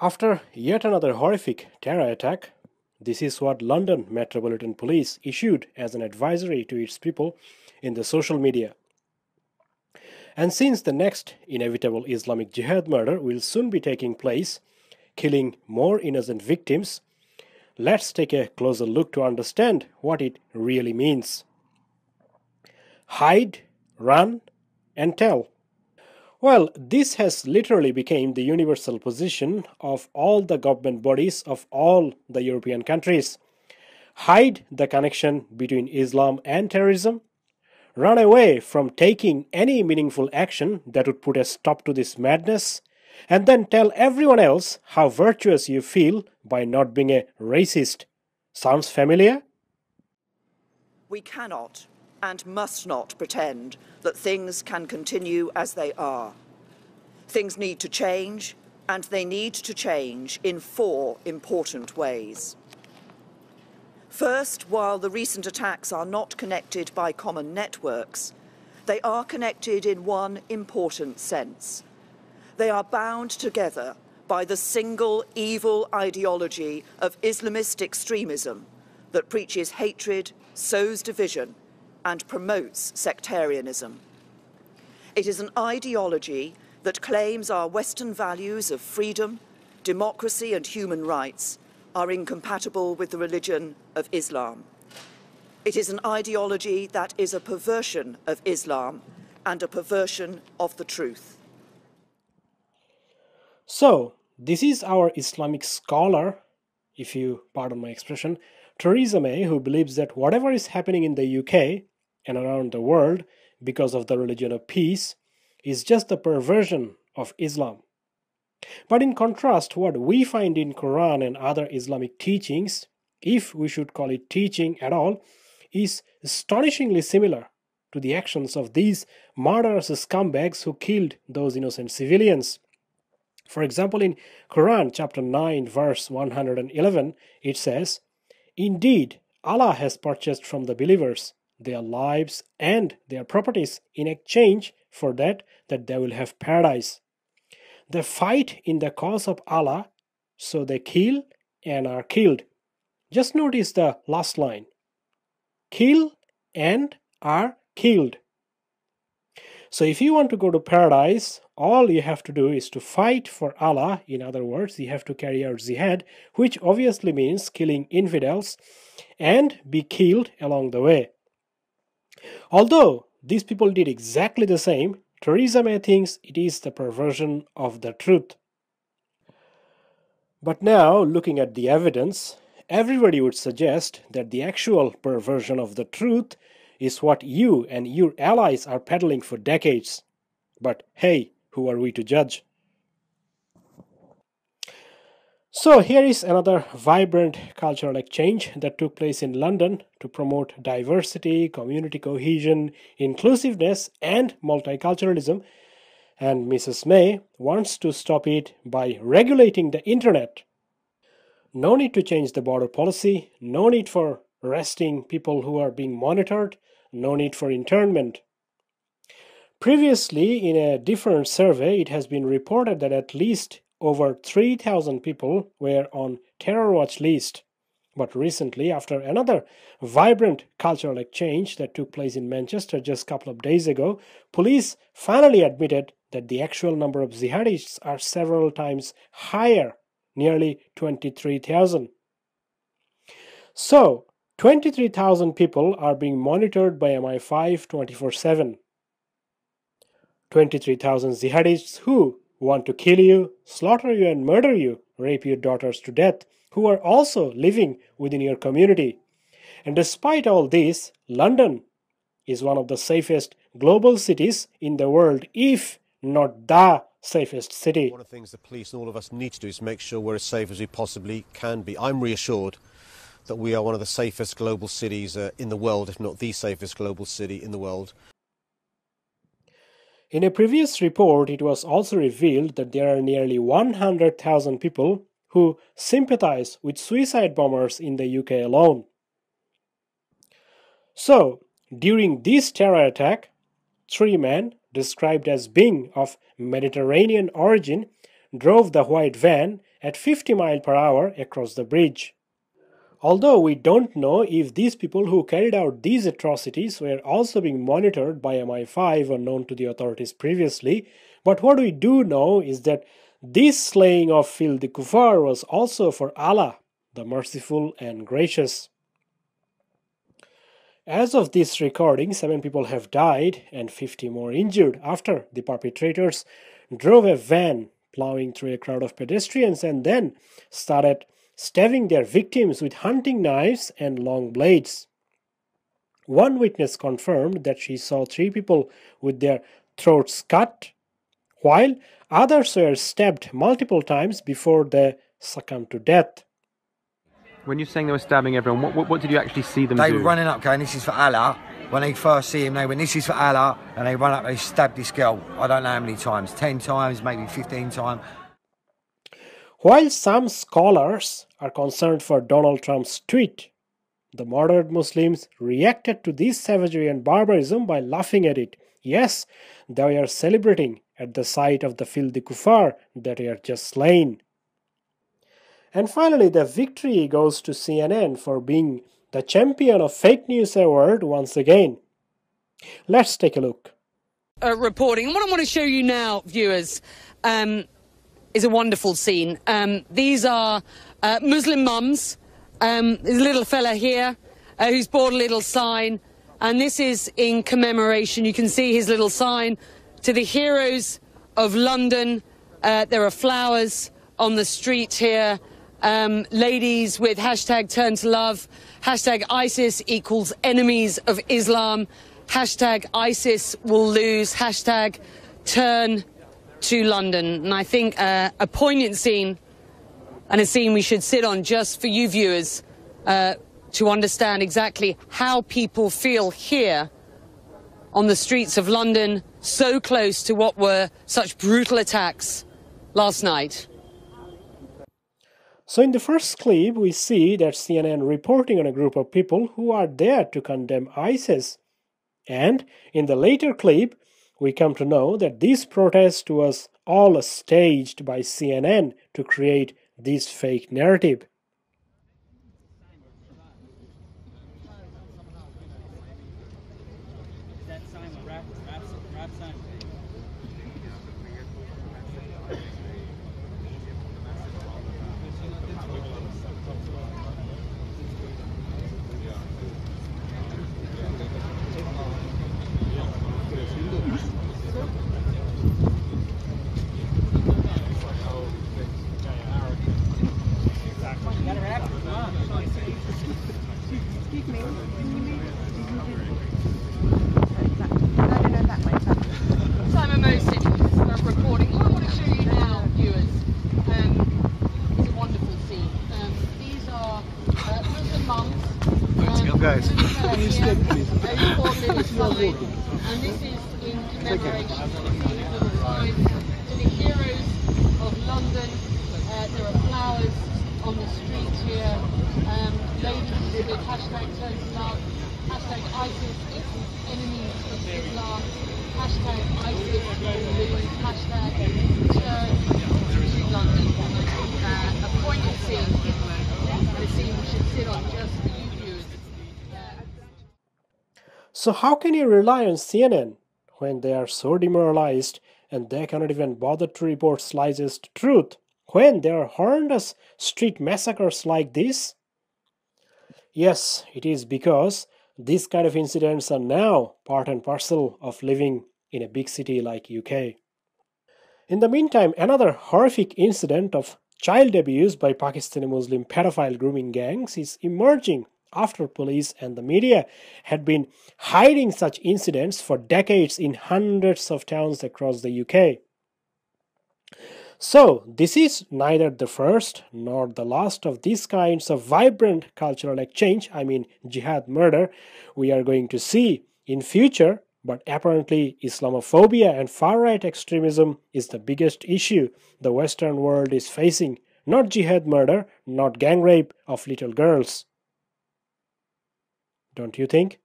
After yet another horrific terror attack, this is what London Metropolitan Police issued as an advisory to its people in the social media. And since the next inevitable Islamic Jihad murder will soon be taking place, killing more innocent victims, let's take a closer look to understand what it really means. Hide, run, and tell. Well, this has literally become the universal position of all the government bodies of all the European countries. Hide the connection between Islam and terrorism. Run away from taking any meaningful action that would put a stop to this madness. And then tell everyone else how virtuous you feel by not being a racist. Sounds familiar? We cannot and must not pretend that things can continue as they are. Things need to change, and they need to change in 4 important ways. First, while the recent attacks are not connected by common networks, they are connected in one important sense. They are bound together by the single evil ideology of Islamist extremism that preaches hatred, sows division, and promotes sectarianism. It is an ideology that claims our Western values of freedom, democracy, and human rights are incompatible with the religion of Islam. It is an ideology that is a perversion of Islam and a perversion of the truth. So, this is our Islamic scholar, if you pardon my expression, Theresa May, who believes that whatever is happening in the UK and around the world because of the religion of peace is just the perversion of Islam. But in contrast, what we find in Quran and other Islamic teachings, if we should call it teaching at all, is astonishingly similar to the actions of these murderous scumbags who killed those innocent civilians. For example, in Quran chapter 9 verse 111, it says, "Indeed, Allah has purchased from the believers their lives and their properties in exchange for that they will have paradise. They fight in the cause of Allah, so they kill and are killed." Just notice the last line. Kill and are killed. So if you want to go to paradise, all you have to do is to fight for Allah. In other words, you have to carry out jihad, which obviously means killing infidels, and be killed along the way. Although these people did exactly the same, Theresa May thinks it is the perversion of the truth. But now, looking at the evidence, everybody would suggest that the actual perversion of the truth is what you and your allies are peddling for decades. But hey, who are we to judge? So here is another vibrant cultural exchange that took place in London to promote diversity, community cohesion, inclusiveness, and multiculturalism. And Mrs. May wants to stop it by regulating the internet. No need to change the border policy, no need for arresting people who are being monitored, no need for internment. Previously, in a different survey, it has been reported that at least over 3,000 people were on terror watch list. But recently, after another vibrant cultural exchange that took place in Manchester just a couple of days ago, police finally admitted that the actual number of jihadists are several times higher, nearly 23,000. So, 23,000 people are being monitored by MI5 24/7. 23,000 jihadists who want to kill you, slaughter you and murder you, rape your daughters to death, who are also living within your community. And despite all this, London is one of the safest global cities in the world, if not the safest city. One of the things the police and all of us need to do is make sure we're as safe as we possibly can be. I'm reassured that we are one of the safest global cities in the world, if not the safest global city in the world. In a previous report, it was also revealed that there are nearly 100,000 people who sympathize with suicide bombers in the UK alone. So, during this terror attack, 3 men, described as being of Mediterranean origin, drove the white van at 50 miles per hour across the bridge. Although we don't know if these people who carried out these atrocities were also being monitored by MI5 or known to the authorities previously, but what we do know is that this slaying of Fil the Kufar was also for Allah, the merciful and gracious. As of this recording, 7 people have died and 50 more injured after the perpetrators drove a van plowing through a crowd of pedestrians and then started stabbing their victims with hunting knives and long blades. One witness confirmed that she saw 3 people with their throats cut, while others were stabbed multiple times before they succumbed to death. When you're saying they were stabbing everyone, what did you actually see them do? They were running up going, "This is for Allah." When they first see him, they went, "This is for Allah," and they run up, they stabbed this girl, I don't know how many times, 10 times, maybe 15 times. While some scholars are concerned for Donald Trump's tweet, the moderate Muslims reacted to this savagery and barbarism by laughing at it. Yes, they are celebrating at the sight of the Fil the Kufar that they are just slain. And finally, the victory goes to CNN for being the champion of fake news award once again. Let's take a look. Reporting. What I want to show you now, viewers, is a wonderful scene. These are Muslim mums. There's a little fella here who's bought a little sign, and this is in commemoration. You can see his little sign to the heroes of London. There are flowers on the street here. Ladies with hashtag turn to love, hashtag ISIS equals enemies of Islam, hashtag ISIS will lose, hashtag turn to London. And I think a poignant scene, and a scene we should sit on just for you viewers to understand exactly how people feel here on the streets of London, so close to what were such brutal attacks last night. So in the first clip, we see that CNN reporting on a group of people who are there to condemn ISIS. And in the later clip, we come to know that this protest was all staged by CNN to create this fake narrative. Simon Mosic reporting. What I want to show you now, viewers, is a wonderful scene. These are Muslim mums. Guys. And this is in commemoration of the heroes of London. There are flowers on the street here. Ladies with hashtag turn to love, hashtag ISIS equals enemies of Islam, hashtag ISIS will lose, hashtag turn to London. A poignant scene, and a scene we should sit on just for you viewers. So how can you rely on CNN when they are so demoralized and they cannot even bother to report slightest truth when there are horrendous street massacres like this? Yes, it is because these kind of incidents are now part and parcel of living in a big city like UK. In the meantime, another horrific incident of child abuse by Pakistani Muslim pedophile grooming gangs is emerging after police and the media had been hiding such incidents for decades in hundreds of towns across the UK. So, this is neither the first nor the last of these kinds of vibrant cultural exchange, jihad murder, we are going to see in future, but apparently Islamophobia and far-right extremism is the biggest issue the Western world is facing, not jihad murder, not gang rape of little girls. Don't you think?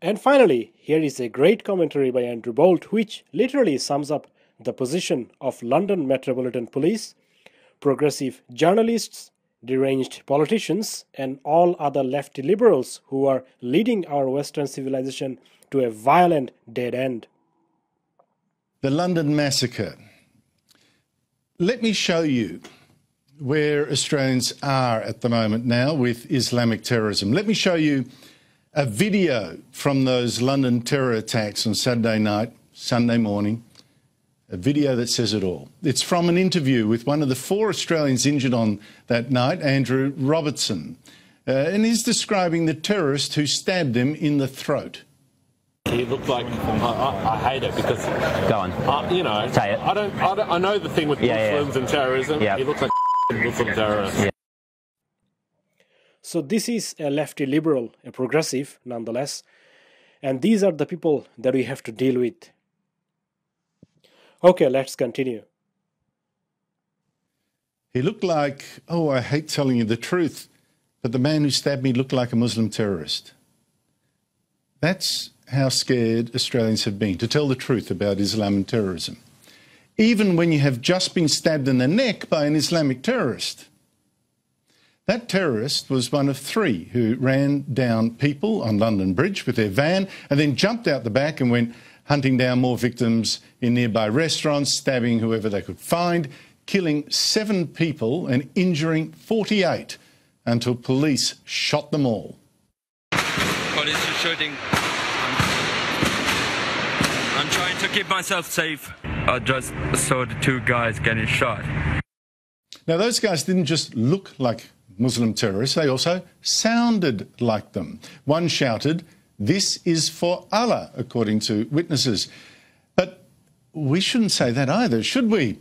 And finally, here is a great commentary by Andrew Bolt which literally sums up the position of London Metropolitan Police, progressive journalists, deranged politicians, and all other lefty liberals who are leading our Western civilization to a violent dead end. The London massacre. Let me show you where Australians are at the moment now with Islamic terrorism. Let me show you a video from those London terror attacks on Saturday night, Sunday morning, a video that says it all. It's from an interview with one of the 4 Australians injured on that night, Andrew Robertson, and he's describing the terrorist who stabbed him in the throat. He looked like I hate it because go on. You know, say it. I know the thing with Muslims and terrorism. Yeah. He looks like a Muslim terrorist. Yeah. So this is a lefty liberal, a progressive nonetheless, and these are the people that we have to deal with. Okay, let's continue. He looked like, oh, I hate telling you the truth, but the man who stabbed me looked like a Muslim terrorist. That's how scared Australians have been to tell the truth about Islam and terrorism, even when you have just been stabbed in the neck by an Islamic terrorist. That terrorist was one of 3 who ran down people on London Bridge with their van and then jumped out the back and went hunting down more victims in nearby restaurants, stabbing whoever they could find, killing 7 people and injuring 48 until police shot them all. Police are shooting. I'm trying to keep myself safe. I just saw the 2 guys getting shot. Now, those guys didn't just look like Muslim terrorists, they also sounded like them. One shouted, "This is for Allah," according to witnesses. But we shouldn't say that either, should we?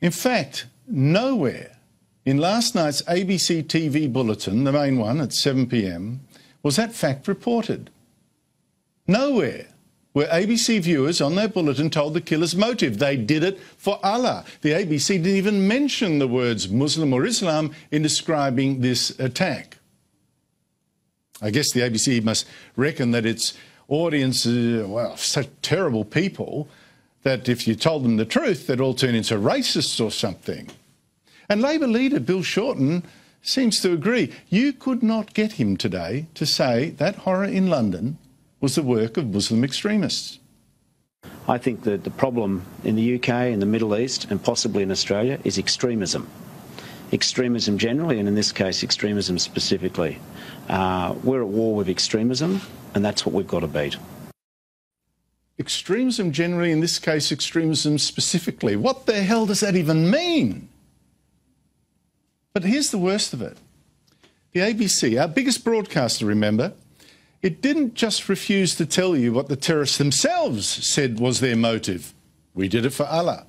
In fact, nowhere in last night's ABC TV bulletin, the main one at 7 p.m, was that fact reported. Nowhere were ABC viewers on their bulletin told the killer's motive. They did it for Allah. The ABC didn't even mention the words Muslim or Islam in describing this attack. I guess the ABC must reckon that its audience is, well, such terrible people that if you told them the truth, they'd all turn into racists or something. And Labor leader Bill Shorten seems to agree. You could not get him today to say that horror in London was the work of Muslim extremists. I think that the problem in the UK, in the Middle East and possibly in Australia is extremism. Extremism generally, and in this case extremism specifically. We're at war with extremism, and that's what we've got to beat. Extremism generally, in this case extremism specifically. What the hell does that even mean? But here's the worst of it. The ABC, our biggest broadcaster, remember, it didn't just refuse to tell you what the terrorists themselves said was their motive. We did it for Allah.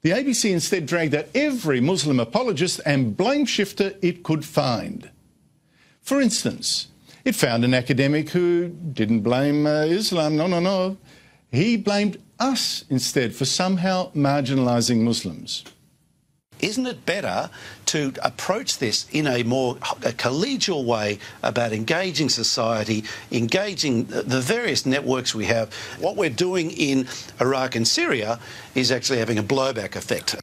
The ABC instead dragged out every Muslim apologist and blame shifter it could find. For instance, it found an academic who didn't blame Islam. No. He blamed us instead for somehow marginalising Muslims. Isn't it better to approach this in a more collegial way about engaging society, engaging the various networks we have? What we're doing in Iraq and Syria is actually having a blowback effect.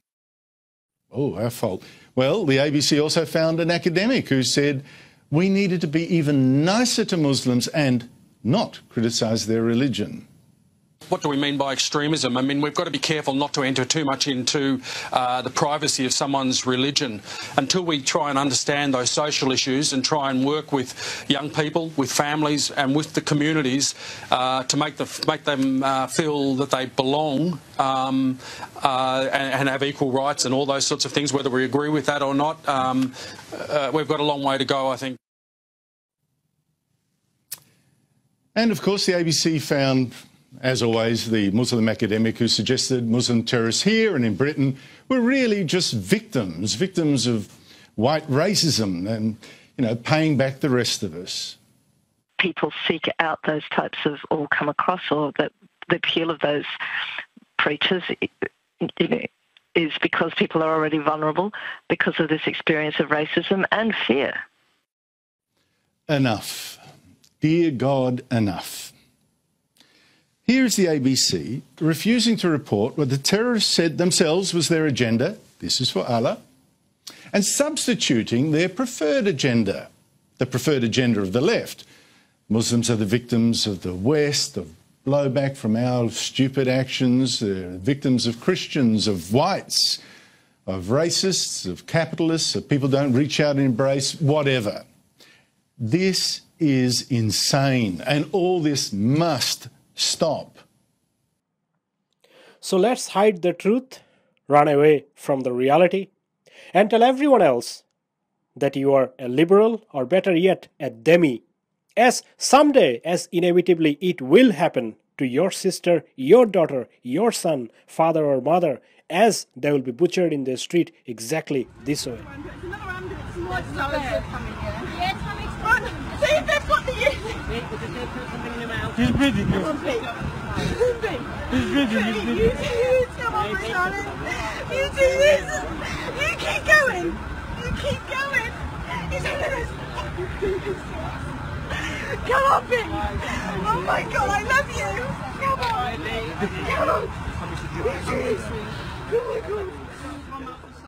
Oh, our fault. Well, the ABC also found an academic who said we needed to be even nicer to Muslims and not criticise their religion. What do we mean by extremism? I mean, we've got to be careful not to enter too much into the privacy of someone's religion until we try and understand those social issues and try and work with young people, with families and with the communities to make them feel that they belong and have equal rights and all those sorts of things, whether we agree with that or not. We've got a long way to go, I think. And, of course, the ABC found, as always, the Muslim academic who suggested Muslim terrorists here and in Britain were really just victims of white racism and, paying back the rest of us. People seek out those types of, or come across, or the appeal of those preachers, is because people are already vulnerable because of this experience of racism and fear. Enough. Dear God, enough. Here is the ABC refusing to report what the terrorists said themselves was their agenda, this is for Allah, and substituting their preferred agenda, the preferred agenda of the left. Muslims are the victims of the West, of blowback from our stupid actions, they're victims of Christians, of whites, of racists, of capitalists, of people don't reach out and embrace, whatever. This is insane, and all this must stop. So let's hide the truth, run away from the reality, and tell everyone else that you are a liberal, or better yet, a demi, as someday, as inevitably it will happen to your sister, your daughter, your son, father or mother, as they will be butchered in the street exactly this way. See if they've got the He's breathing. Come on, Pete. He's breathing. Come on, my darling. You do this. You keep going. You keep going. He's under this. Come on, Pete. Oh my God, I love you. Come on. Come on. Oh my God.